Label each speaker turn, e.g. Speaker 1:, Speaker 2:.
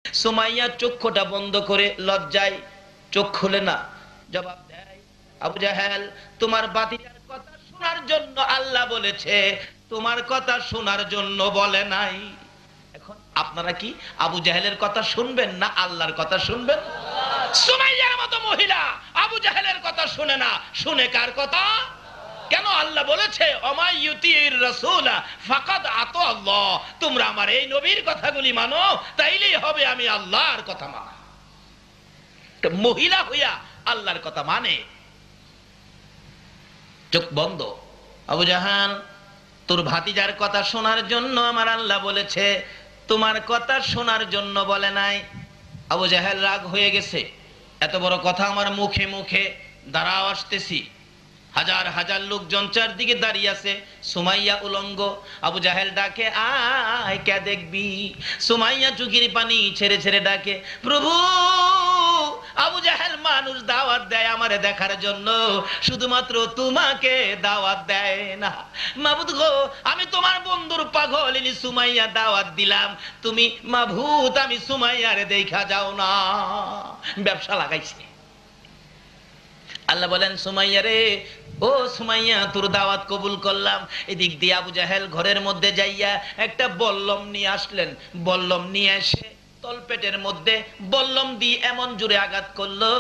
Speaker 1: সুমাইয়া চক্ষুটা বন্ধ করে লজ্জায় চোখ খুলে না, জবাব দেয়, আবু জাহেল তোমার বাতিজার কথা শোনার জন্য আল্লাহ বলেছে, তোমার কথা শোনার জন্য বলে নাই। এখন আপনারা কি আবু জাহেলের কথা শুনবেন না আল্লাহর কথা শুনবেন? সুমাইয়ার মতো মহিলা আবু জাহেলের কথা শুনে না, শুনে কার কথা? কেন আল্লাহ বলেছে অমাইয়ুতির রাসূলা ফাকাদ আতা আল্লাহ, তোমরা আমার এই নবীর কথাগুলি মানো, তাইলেই হবে আমি আল্লাহর কথা মানা। মহিলা হইয়া আল্লাহর কথা মানে। চোখ বন্ধ। আবু জাহাল তোর ভাতিজার কথা শোনার জন্য আমার আল্লাহ বলেছে, তোমার কথা শোনার জন্য বলে নাই। আবু জাহেল রাগ হয়ে গেছে, এত বড় কথা আমার মুখে মুখে, দাঁড়াও আসতেছি। হাজার হাজার লোকজন চারদিকে দাঁড়িয়ে আছে, সুমাইয়া উলঙ্গ। আবু জাহেল ডাকে, আয় কে দেখবি। সুমাইয়া চোখের পানি ছেড়ে ছেড়ে ডাকে, প্রভু। আবু জাহেল মানুষ দাওয়াত দেয় আমারে দেখার জন্য, শুধুমাত্র তোমাকে দাওয়াত দেয় না। মাবুদ গো, আমি তোমার বন্ধুর পাগল ইনি সুমাইয়া দাওয়াত দিলাম, তুমি মাবুদ আমি সুমাইয়ারে দেখা যাও না। ব্যবসা লাগাইছে। আল্লাহ বলেন, সুমাইয়া রে, ও সুমাইয়া তোর দাওয়াত কবুল করলাম। এদিক দিয়ে আবু জাহেল ঘরের মধ্যে যাইয়া একটা বল্লম নিয়ে আসলেন। বল্লম নিয়ে এসে তলপেটের মধ্যে বল্লম দিয়ে এমন জোরে আঘাত করলো